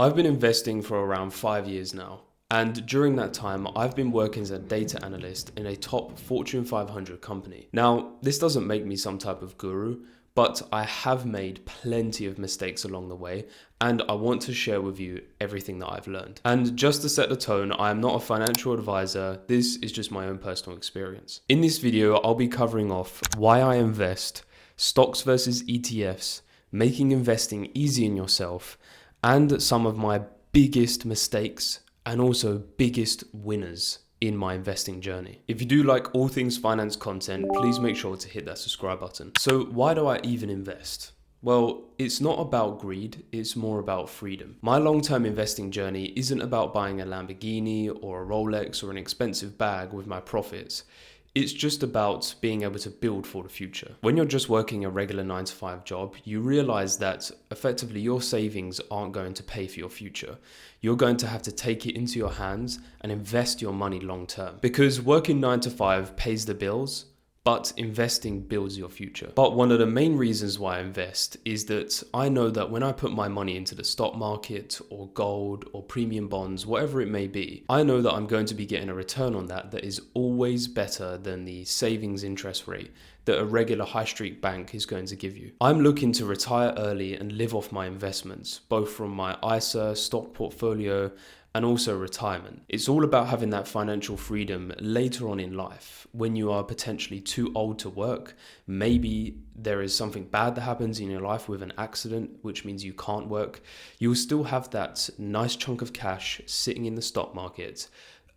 I've been investing for around 5 years now, and during that time, I've been working as a data analyst in a top Fortune 500 company. Now, this doesn't make me some type of guru, but I have made plenty of mistakes along the way, and I want to share with you everything that I've learned. And just to set the tone, I am not a financial advisor, this is just my own personal experience. In this video, I'll be covering off why I invest, stocks versus ETFs, making investing easy on yourself, and some of my biggest mistakes and also biggest winners in my investing journey. If you do like all things finance content, please make sure to hit that subscribe button. So why do I even invest? Well, it's not about greed, it's more about freedom. My long-term investing journey isn't about buying a Lamborghini or a Rolex or an expensive bag with my profits. It's just about being able to build for the future. When you're just working a regular 9-to-5 job, you realize that effectively your savings aren't going to pay for your future. You're going to have to take it into your hands and invest your money long term. Because working 9-to-5 pays the bills, but investing builds your future. But one of the main reasons why I invest is that I know that when I put my money into the stock market or gold or premium bonds, whatever it may be, I know that I'm going to be getting a return on that is always better than the savings interest rate that a regular high street bank is going to give you. I'm looking to retire early and live off my investments, both from my ISA, stock portfolio, and also retirement. It's all about having that financial freedom later on in life when you are potentially too old to work. Maybe there is something bad that happens in your life with an accident, which means you can't work. You'll still have that nice chunk of cash sitting in the stock market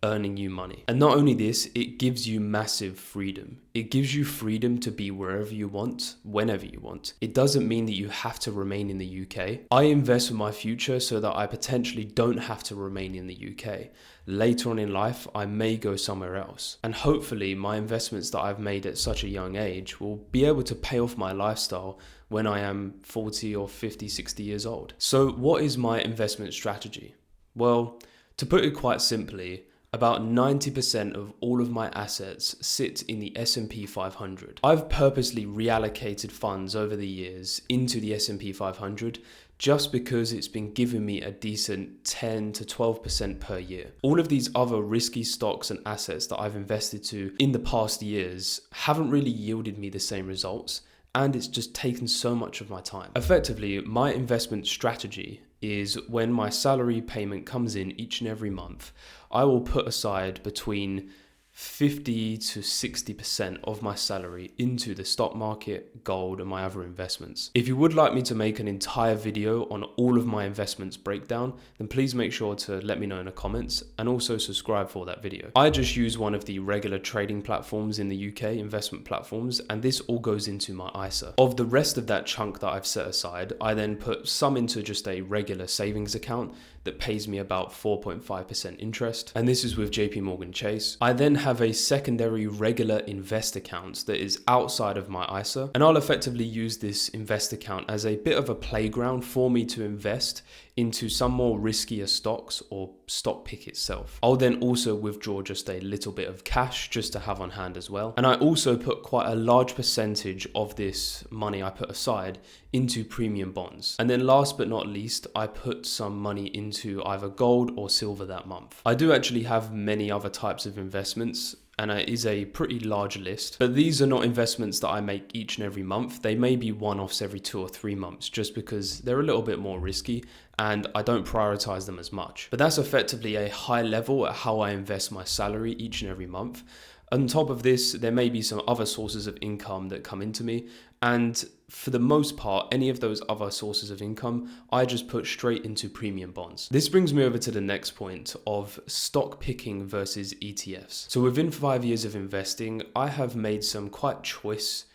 earning you money. And not only this, it gives you massive freedom. It gives you freedom to be wherever you want, whenever you want. It doesn't mean that you have to remain in the UK. I invest for my future so that I potentially don't have to remain in the UK. Later on in life, I may go somewhere else. And hopefully my investments that I've made at such a young age will be able to pay off my lifestyle when I am 40 or 50, 60 years old. So what is my investment strategy? Well, to put it quite simply, about 90% of all of my assets sit in the S&P 500. I've purposely reallocated funds over the years into the S&P 500 just because it's been giving me a decent 10 to 12% per year. All of these other risky stocks and assets that I've invested to in the past years haven't really yielded me the same results, and it's just taken so much of my time. Effectively, my investment strategy is when my salary payment comes in each and every month, I will put aside between 50 to 60% of my salary into the stock market, gold, and my other investments. If you would like me to make an entire video on all of my investments breakdown, then please make sure to let me know in the comments and also subscribe for that video. I just use one of the regular trading platforms in the UK, investment platforms, and this all goes into my ISA. Of the rest of that chunk that I've set aside, I then put some into just a regular savings account that pays me about 4.5% interest, and this is with JP Chase. I then have a secondary regular invest account that is outside of my ISA, and I'll effectively use this invest account as a bit of a playground for me to invest into some more riskier stocks or stock pick itself. I'll then also withdraw just a little bit of cash just to have on hand as well. And I also put quite a large percentage of this money I put aside into premium bonds. And then last but not least, I put some money into either gold or silver that month. I do actually have many other types of investments, and it is a pretty large list, but these are not investments that I make each and every month. They may be one-offs every 2 or 3 months just because they're a little bit more risky and I don't prioritize them as much. But that's effectively a high level at how I invest my salary each and every month. On top of this, there may be some other sources of income that come into me, and for the most part, any of those other sources of income, I just put straight into premium bonds. This brings me over to the next point of stock picking versus ETFs. So within 5 years of investing, I have made some quite choice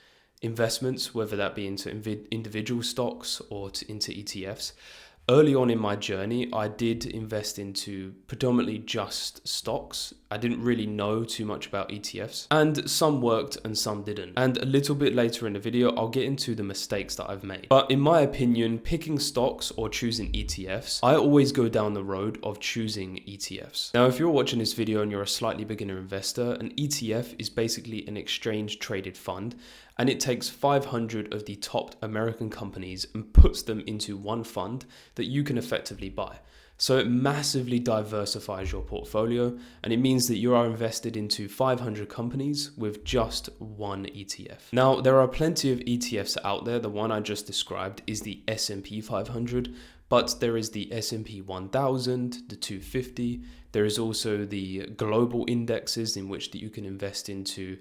investments, whether that be into individual stocks or into ETFs. Early on in my journey, I did invest into predominantly just stocks. I didn't really know too much about ETFs, and some worked and some didn't. And a little bit later in the video, I'll get into the mistakes that I've made. But in my opinion, picking stocks or choosing ETFs, I always go down the road of choosing ETFs. Now, if you're watching this video and you're a slightly beginner investor, an ETF is basically an exchange traded fund, and it takes 500 of the top American companies and puts them into one fund that you can effectively buy. So it massively diversifies your portfolio, and it means that you are invested into 500 companies with just one ETF. Now, there are plenty of ETFs out there. The one I just described is the S&P 500, but there is the S&P 1000, the 250. There is also the global indexes in which that you can invest into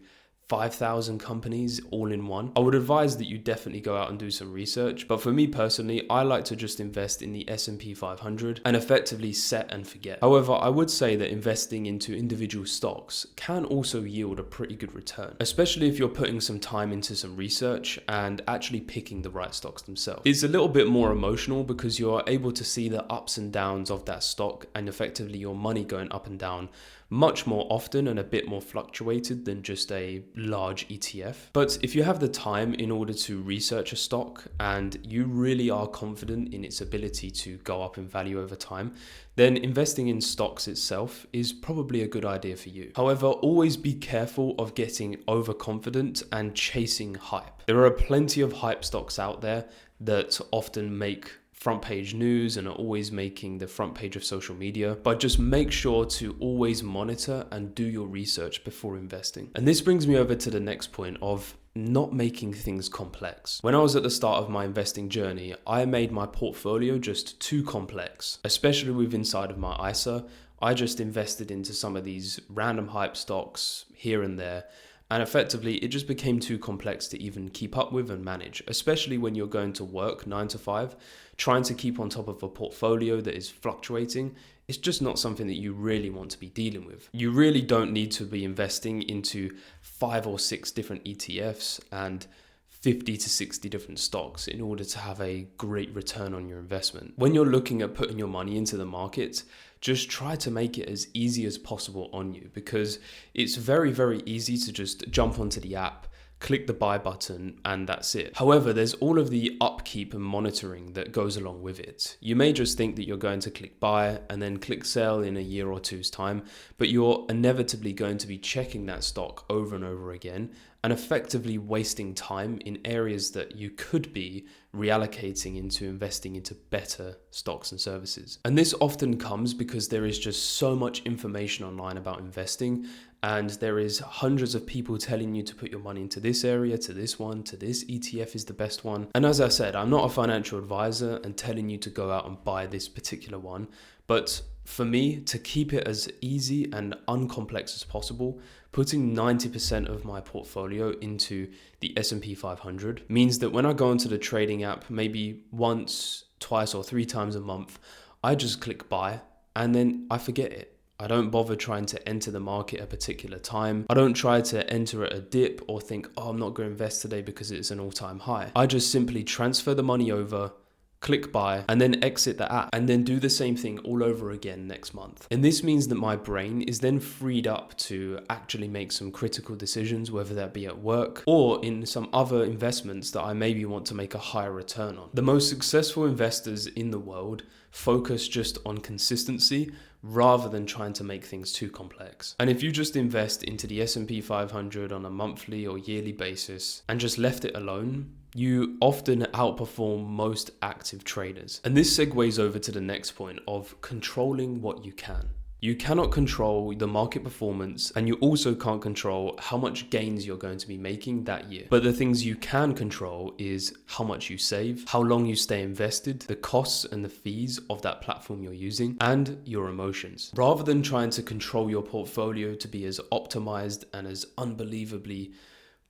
5,000 companies all in one. I would advise that you definitely go out and do some research, but for me personally, I like to just invest in the S&P 500 and effectively set and forget. However, I would say that investing into individual stocks can also yield a pretty good return, especially if you're putting some time into some research and actually picking the right stocks themselves. It's a little bit more emotional because you're able to see the ups and downs of that stock and effectively your money going up and down much more often and a bit more fluctuated than just a large ETF. But if you have the time in order to research a stock and you really are confident in its ability to go up in value over time, then investing in stocks itself is probably a good idea for you. However, always be careful of getting overconfident and chasing hype. There are plenty of hype stocks out there that often make front page news and are always making the front page of social media, but just make sure to always monitor and do your research before investing. And this brings me over to the next point of not making things complex. When I was at the start of my investing journey, I made my portfolio just too complex, especially with inside of my ISA. I just invested into some of these random hype stocks here and there, and effectively, it just became too complex to even keep up with and manage, especially when you're going to work 9 to 5. Trying to keep on top of a portfolio that is fluctuating, it's just not something that you really want to be dealing with. You really don't need to be investing into 5 or 6 different ETFs and 50 to 60 different stocks in order to have a great return on your investment. When you're looking at putting your money into the market, just try to make it as easy as possible on you, because it's very, very easy to just jump onto the app, click the buy button, and that's it. However, there's all of the upkeep and monitoring that goes along with it. You may just think that you're going to click buy and then click sell in a year or two's time, but you're inevitably going to be checking that stock over and over again and effectively wasting time in areas that you could be reallocating into investing into better stocks and services. And this often comes because there is just so much information online about investing, and there is hundreds of people telling you to put your money into this area, to this one, to this ETF is the best one. And as I said, I'm not a financial advisor and telling you to go out and buy this particular one, but for me, to keep it as easy and uncomplex as possible, putting 90% of my portfolio into the S&P 500 means that when I go into the trading app, maybe once, twice, or 3 times a month, I just click buy and then I forget it. I don't bother trying to enter the market at a particular time. I don't try to enter at a dip or think, oh, I'm not going to invest today because it's an all-time high. I just simply transfer the money over, click buy, and then exit the app, and then do the same thing all over again next month. And this means that my brain is then freed up to actually make some critical decisions, whether that be at work or in some other investments that I maybe want to make a higher return on. The most successful investors in the world focus just on consistency rather than trying to make things too complex. And if you just invest into the S&P 500 on a monthly or yearly basis and just left it alone, you often outperform most active traders. And this segues over to the next point of controlling what you can. You cannot control the market performance, and you also can't control how much gains you're going to be making that year. But the things you can control is how much you save, how long you stay invested, the costs and the fees of that platform you're using, and your emotions. Rather than trying to control your portfolio to be as optimized and as unbelievably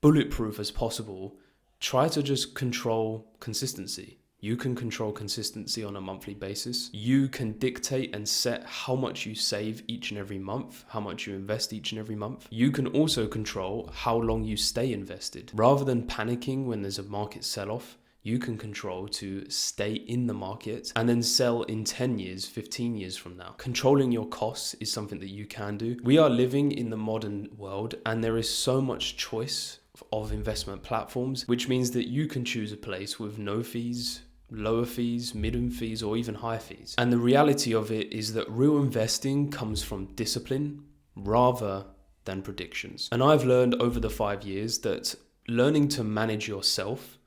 bulletproof as possible, try to just control consistency. You can control consistency on a monthly basis. You can dictate and set how much you save each and every month, how much you invest each and every month. You can also control how long you stay invested. Rather than panicking when there's a market sell-off, you can control to stay in the market and then sell in 10 years, 15 years from now. Controlling your costs is something that you can do. We are living in the modern world, and there is so much choice of investment platforms, which means that you can choose a place with no fees, lower fees, medium fees, or even high fees. And the reality of it is that real investing comes from discipline rather than predictions. And I've learned over the 5 years that learning to manage yourself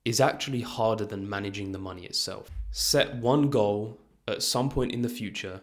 is actually harder than managing the money itself. Set one goal at some point in the future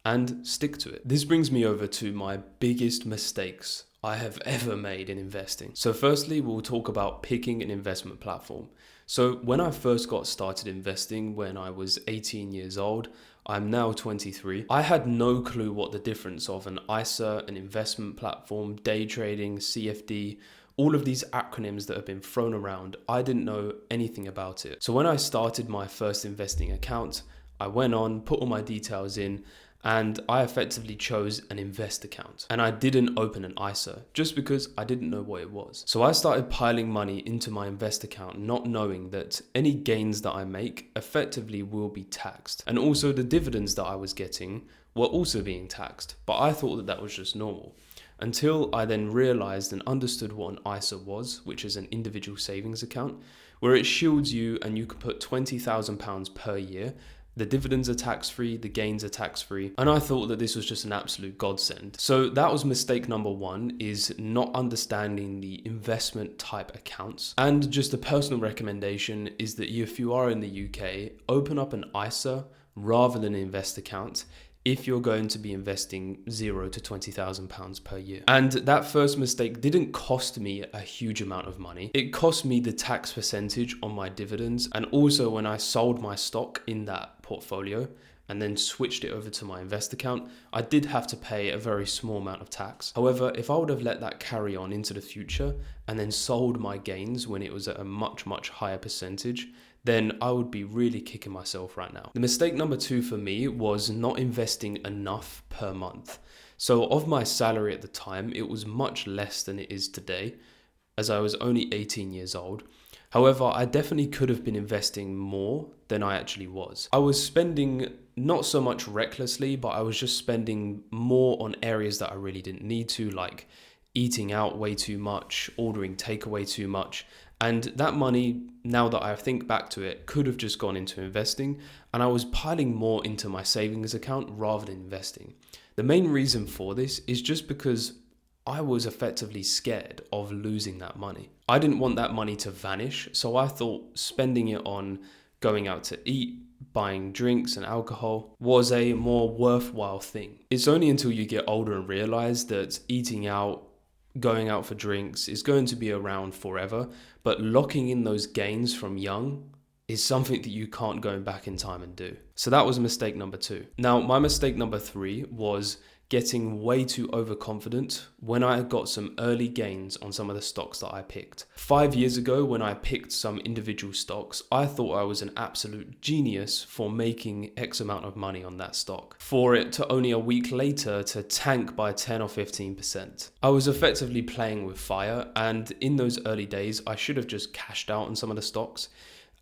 and stick to it. This brings me over to my biggest mistakes I have ever made in investing. So firstly, we'll talk about picking an investment platform. So when I first got started investing when I was 18 years old, I'm now 23. I had no clue what the difference of an ISA, an investment platform, day trading, CFD, all of these acronyms that have been thrown around, I didn't know anything about it. So when I started my first investing account, I went on, put all my details in, and I effectively chose an invest account. And I didn't open an ISA just because I didn't know what it was. So I started piling money into my invest account, not knowing that any gains that I make effectively will be taxed. And also the dividends that I was getting were also being taxed. But I thought that that was just normal. Until I then realized and understood what an ISA was, which is an individual savings account, where it shields you and you can put £20,000 per year. The dividends are tax-free, the gains are tax-free, and I thought that this was just an absolute godsend. So that was mistake number one, is not understanding the investment type accounts. And just a personal recommendation is that if you are in the UK, open up an ISA rather than an invest account if you're going to be investing £0 to £20,000 per year. And that first mistake didn't cost me a huge amount of money. It cost me the tax percentage on my dividends. And also when I sold my stock in that portfolio and then switched it over to my invest account, I did have to pay a very small amount of tax. However, if I would have let that carry on into the future and then sold my gains when it was at a much, much higher percentage, then I would be really kicking myself right now. The mistake number two for me was not investing enough per month. So of my salary at the time, it was much less than it is today, as I was only 18 years old. However, I definitely could have been investing more than I actually was. I was spending not so much recklessly, but I was just spending more on areas that I really didn't need to, like eating out way too much, ordering takeaway too much. And that money, now that I think back to it, could have just gone into investing, and I was piling more into my savings account rather than investing. The main reason for this is just because I was effectively scared of losing that money. I didn't want that money to vanish, so I thought spending it on going out to eat, buying drinks and alcohol was a more worthwhile thing. It's only until you get older and realize that eating out, going out for drinks is going to be around forever, but locking in those gains from young is something that you can't go back in time and do. So that was mistake number two. Now, my mistake number three was getting way too overconfident when I got some early gains on some of the stocks that I picked. 5 years ago, when I picked some individual stocks, I thought I was an absolute genius for making X amount of money on that stock, for it to only a week later to tank by 10 or 15%. I was effectively playing with fire, and in those early days, I should have just cashed out on some of the stocks.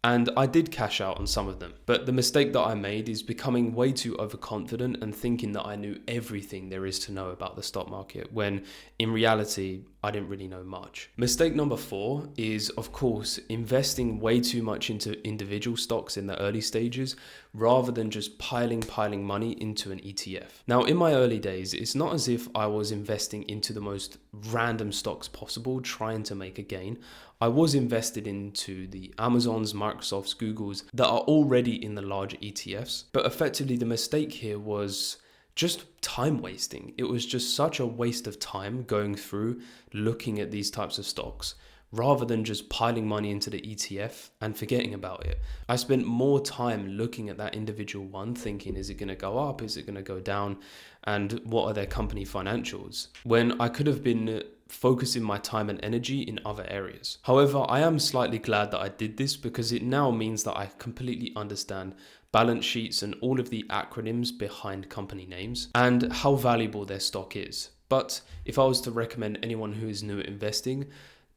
And I did cash out on some of them. But the mistake that I made is becoming way too overconfident and thinking that I knew everything there is to know about the stock market, when in reality, I didn't really know much. Mistake number four is, of course, investing way too much into individual stocks in the early stages rather than just piling money into an ETF. Now, in my early days, it's not as if I was investing into the most random stocks possible, trying to make a gain. I was invested into the Amazons, Microsofts, Googles that are already in the large ETFs. But effectively, the mistake here was just time wasting. It was just such a waste of time going through looking at these types of stocks rather than just piling money into the ETF and forgetting about it. I spent more time looking at that individual one, thinking, is it going to go up? Is it going to go down? And what are their company financials? When I could have been focusing my time and energy in other areas. However, I am slightly glad that I did this because it now means that I completely understand balance sheets and all of the acronyms behind company names and how valuable their stock is. But if I was to recommend anyone who is new at investing,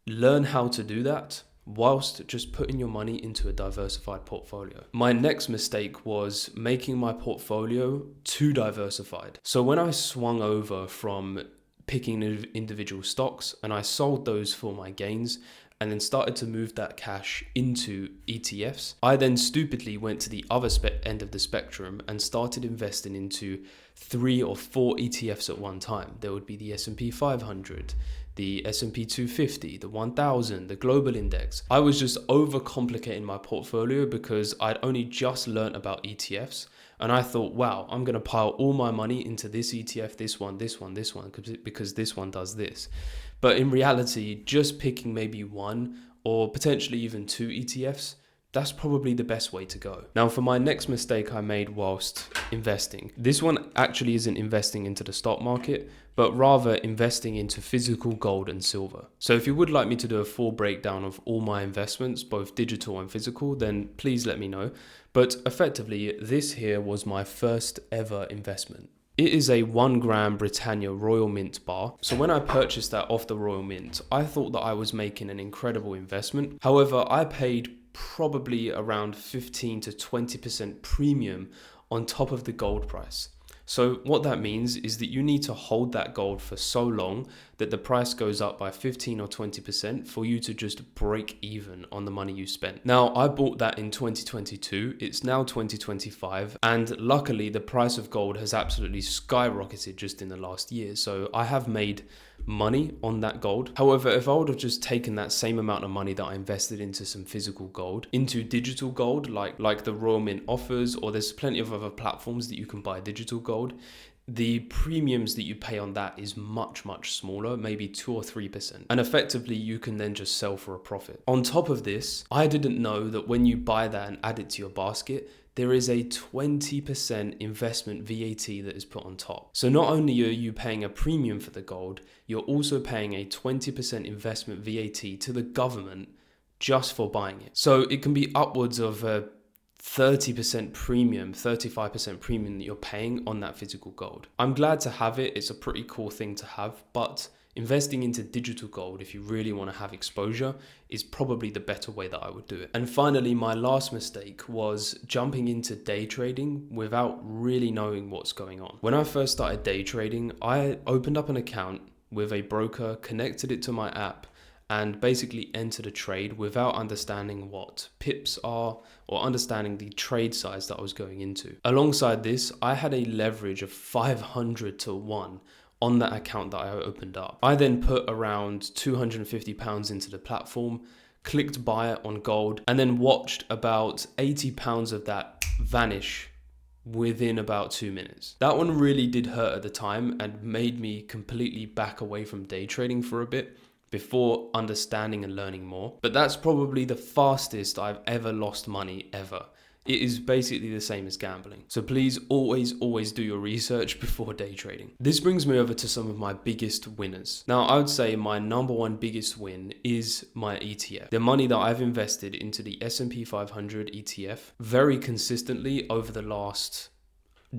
learn how to do that whilst just putting your money into a diversified portfolio. My next mistake was making my portfolio too diversified. So when I swung over from picking individual stocks and I sold those for my gains and then started to move that cash into ETFs, I then stupidly went to the other end of the spectrum and started investing into 3 or 4 ETFs at one time. There would be the S&P 500, the S&P 250, the 1000, the global index. I was just overcomplicating my portfolio because I'd only just learned about ETFs And I thought, wow, I'm going to pile all my money into this ETF, this one, because this one does this. But in reality, just picking maybe one or potentially even two ETFs, that's probably the best way to go. Now, for my next mistake I made whilst investing, this one actually isn't investing into the stock market, but rather investing into physical gold and silver. So if you would like me to do a full breakdown of all my investments, both digital and physical, then please let me know. But effectively, this here was my first ever investment. It is a 1 gram Britannia Royal Mint bar. So when I purchased that off the Royal Mint, I thought that I was making an incredible investment. However, I paid probably around 15 to 20% premium on top of the gold price. So what that means is that you need to hold that gold for so long that the price goes up by 15 or 20% for you to just break even on the money you spent. Now, I bought that in 2022. It's now 2025. And luckily, the price of gold has absolutely skyrocketed just in the last year. So I have made money on that gold. However, if I would have just taken that same amount of money that I invested into some physical gold, into digital gold, like the Royal Mint offers, or there's plenty of other platforms that you can buy digital gold, the premiums that you pay on that is much, much smaller, maybe 2 or 3%. And effectively, you can then just sell for a profit. On top of this, I didn't know that when you buy that and add it to your basket, there is a 20% investment VAT that is put on top. So not only are you paying a premium for the gold, you're also paying a 20% investment VAT to the government just for buying it. So it can be upwards of a 30% premium, 35% premium that you're paying on that physical gold. I'm glad to have it. It's a pretty cool thing to have, but investing into digital gold, if you really want to have exposure, is probably the better way that I would do it. And finally, my last mistake was jumping into day trading without really knowing what's going on. When I first started day trading, I opened up an account with a broker, connected it to my app, and basically entered a trade without understanding what pips are or understanding the trade size that I was going into. Alongside this, I had a leverage of 500 to 1 on that account that I opened up. I then put around £250 into the platform, clicked buy it on gold, and then watched about £80 of that vanish within about 2 minutes. That one really did hurt at the time and made me completely back away from day trading for a bit before understanding and learning more. But that's probably the fastest I've ever lost money ever. It is basically the same as gambling. So please always do your research before day trading. This brings me over to some of my biggest winners. Now, I would say my number one biggest win is my ETF. The money that I've invested into the S&P 500 ETF very consistently over the last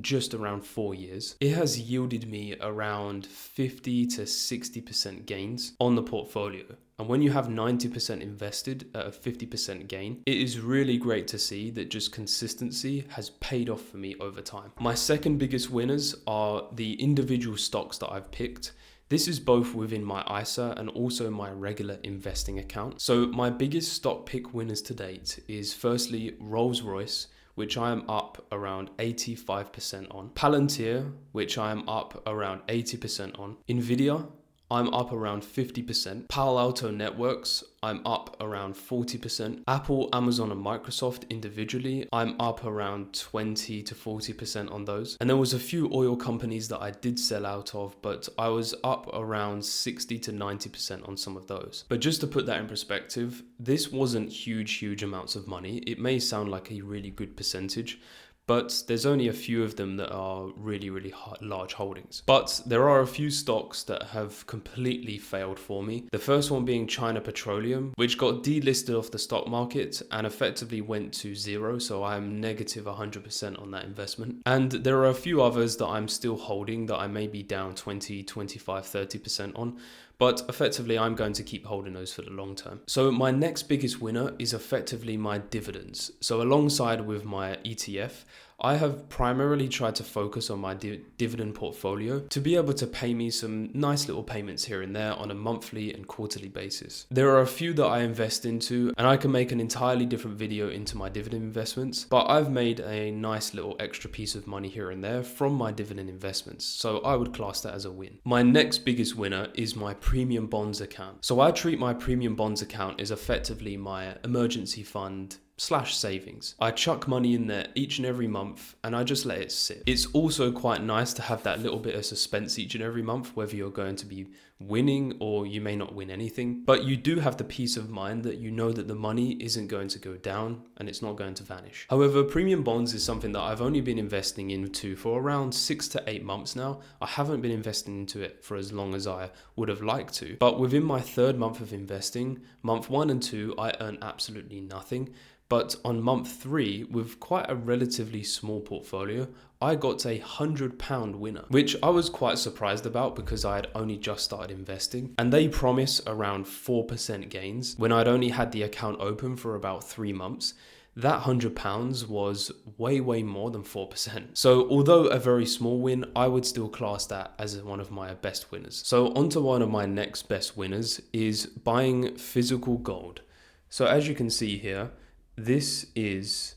just around 4 years, it has yielded me around 50 to 60% gains on the portfolio. And when you have 90% invested at a 50% gain, it is really great to see that just consistency has paid off for me over time. My second biggest winners are the individual stocks that I've picked. This is both within my ISA and also my regular investing account. So my biggest stock pick winners to date is firstly Rolls-Royce, which I am up around 85% on. Palantir, which I am up around 80% on. Nvidia, I'm up around 50%. Palo Alto Networks, I'm up around 40%. Apple, Amazon, and Microsoft individually, I'm up around 20 to 40% on those. And there was a few oil companies that I did sell out of, but I was up around 60 to 90% on some of those. But just to put that in perspective, this wasn't huge amounts of money. It may sound like a really good percentage, but there's only a few of them that are really large holdings. But there are a few stocks that have completely failed for me. The first one being China Petroleum, which got delisted off the stock market and effectively went to zero. So I'm negative 100% on that investment. And there are a few others that I'm still holding that I may be down 20, 25, 30% on. But effectively, I'm going to keep holding those for the long term. So my next biggest winner is effectively my dividends. So alongside with my ETF, I have primarily tried to focus on my dividend portfolio to be able to pay me some nice little payments here and there on a monthly and quarterly basis. There are a few that I invest into, and I can make an entirely different video into my dividend investments, but I've made a nice little extra piece of money here and there from my dividend investments. So I would class that as a win. My next biggest winner is my premium bonds account. So I treat my premium bonds account as effectively my emergency fund slash savings. I chuck money in there each and every month and I just let it sit. It's also quite nice to have that little bit of suspense each and every month, whether you're going to be winning or you may not win anything. But you do have the peace of mind that you know that the money isn't going to go down and it's not going to vanish. However, premium bonds is something that I've only been investing into for around 6 to 8 months now. I haven't been investing into it for as long as I would have liked to. But within my third month of investing, month 1 and 2, I earned absolutely nothing. But on month 3, with quite a relatively small portfolio, I got a £100 winner, which I was quite surprised about because I had only just started investing. And they promise around 4% gains when I'd only had the account open for about 3 months. That £100 was way more than 4%. So although a very small win, I would still class that as one of my best winners. So onto one of my next best winners is buying physical gold. So as you can see here, this is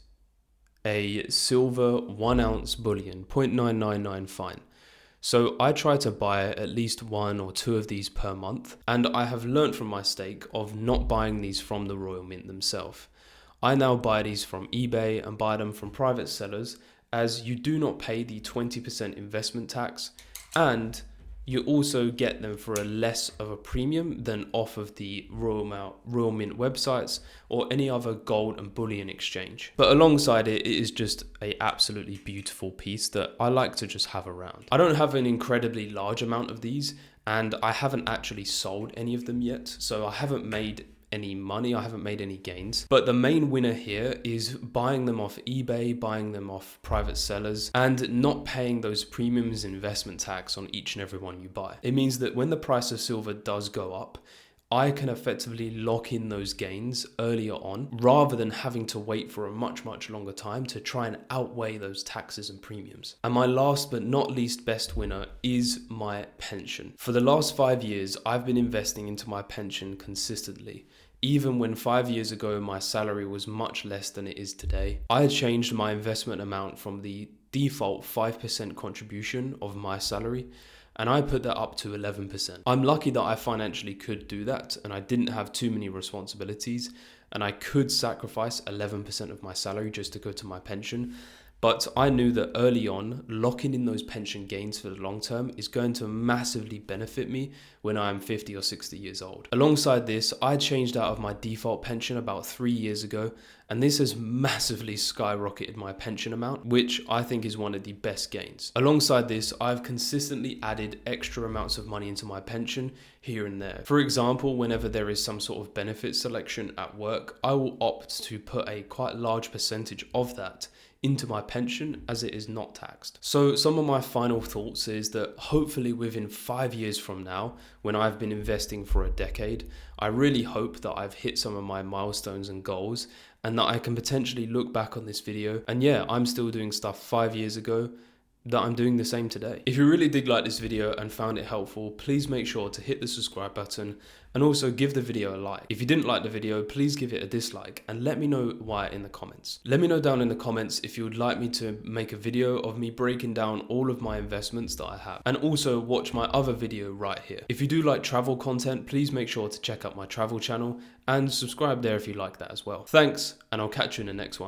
a silver 1 ounce bullion, 0.999 fine. So I try to buy at least 1 or 2 of these per month, and I have learned from my mistake of not buying these from the Royal Mint themselves. I now buy these from eBay and buy them from private sellers, as you do not pay the 20% investment tax, and you also get them for a less of a premium than off of the Royal Mint websites or any other gold and bullion exchange. But alongside it, it is just an absolutely beautiful piece that I like to just have around. I don't have an incredibly large amount of these, and I haven't actually sold any of them yet, so I haven't made any money, I haven't made any gains. But the main winner here is buying them off eBay, buying them off private sellers, and not paying those premiums investment tax on each and every one you buy. It means that when the price of silver does go up, I can effectively lock in those gains earlier on rather than having to wait for a much longer time to try and outweigh those taxes and premiums. And my last but not least best winner is my pension. For the last 5 years, I've been investing into my pension consistently. Even when 5 years ago my salary was much less than it is today, I changed my investment amount from the default 5% contribution of my salary, and I put that up to 11%. I'm lucky that I financially could do that, and I didn't have too many responsibilities, and I could sacrifice 11% of my salary just to go to my pension. But I knew that early on, locking in those pension gains for the long term is going to massively benefit me when I'm 50 or 60 years old. Alongside this, I changed out of my default pension about 3 years ago, and this has massively skyrocketed my pension amount, which I think is one of the best gains. Alongside this, I've consistently added extra amounts of money into my pension here and there. For example, whenever there is some sort of benefit selection at work, I will opt to put a quite large percentage of that into my pension as it is not taxed. So some of my final thoughts is that hopefully within 5 years from now, when I've been investing for a decade, I really hope that I've hit some of my milestones and goals, and that I can potentially look back on this video and yeah, I'm still doing stuff 5 years ago that I'm doing the same today. If you really did like this video and found it helpful, please make sure to hit the subscribe button and also give the video a like. If you didn't like the video, please give it a dislike and let me know why in the comments. Let me know down in the comments if you would like me to make a video of me breaking down all of my investments that I have, and also watch my other video right here. If you do like travel content, please make sure to check out my travel channel and subscribe there if you like that as well. Thanks, and I'll catch you in the next one.